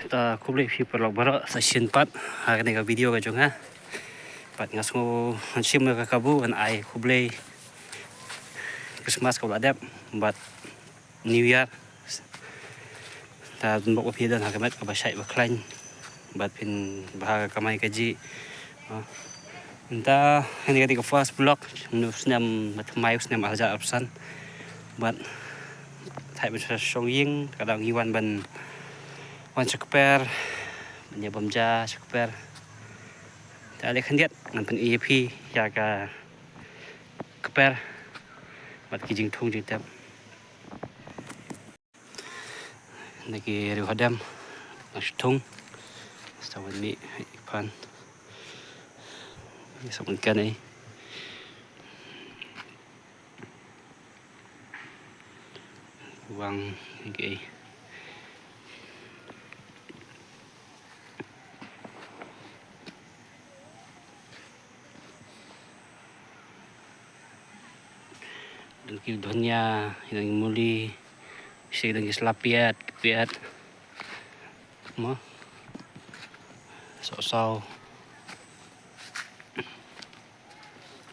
ta kublai fi perlok bara session 4 hari ni video ka jonga pat ngaso sim ka kabu an ai kublai Christmas ka adap but New Year ta bok pi dan hakamat ka basai baklain but pin bahaga kamai kaji entah ini ketika first block senam matmai senam aja absen but thay bisa showing kadang iwan ban wan sekper menyebam ja sekper tak ada kandiat nampan EP ya ka keper bat kijing thung jing tap naki riu hadam thung sawan mi pan sawan kan ai uang okay. Dan dunia yang muli sedang islapiat piat mo so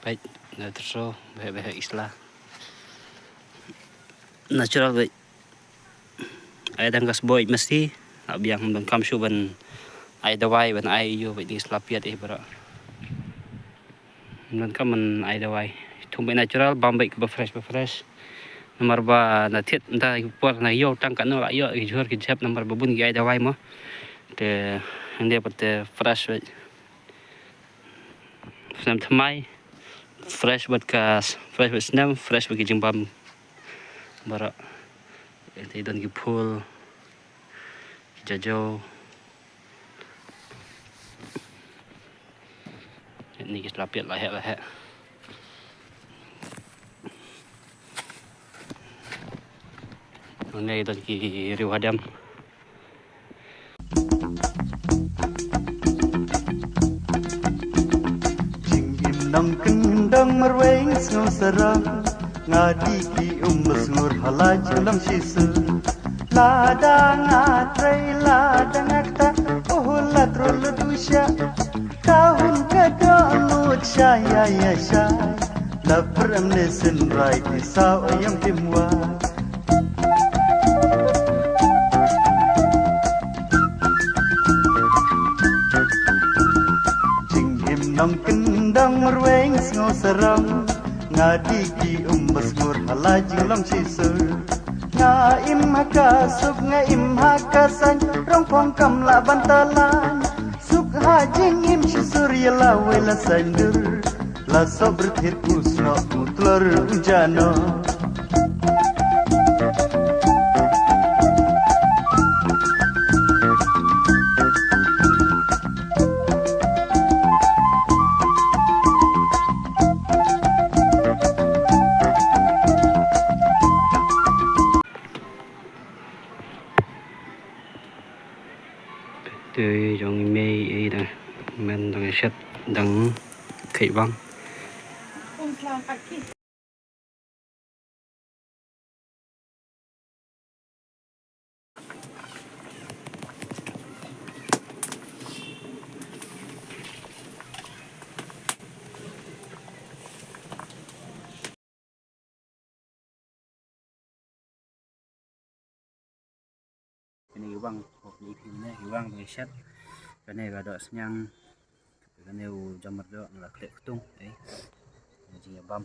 baik na terso baik islah natural baik ay dangkas boy mesti abiyang dan kamshu ban ay dawai ban ay yo baik islapiat bara dan kaman ay dawai thumbai natural bambay ba fresh nomor ba na thiet nta por na yo tang kan la yo jor ki jap nomor ba bun gi ay dawai mo te ande pat fresh senam thamai fresh bat kas fresh bat senam fresh bagi jimbam bara te don gi phul jajo ni ki lapiat lah he này toàn kỳ rượu hadam jingim nang kendang merweng snow serang ngadi ki masngur halaj lam sisa ladang atrai ladang akta oh latrol dusya tahun kadang syaya ya syai lapar amne sen right saw ayam timwa nang kendang merweng snow serang ngadi ki masngur halajing lam sisa nga im haka suk nga im haka san rong pong kam la bantalan suk hajing im surya la wela sandur la sabr thir kusno mutlar ujano từ trong mê ấy là mình đang set đằng khỉ băng ini bang hộp đi phim này bang với set cái này là đợi nhang cái này jammer đó là clip tung đấy chỉ là băm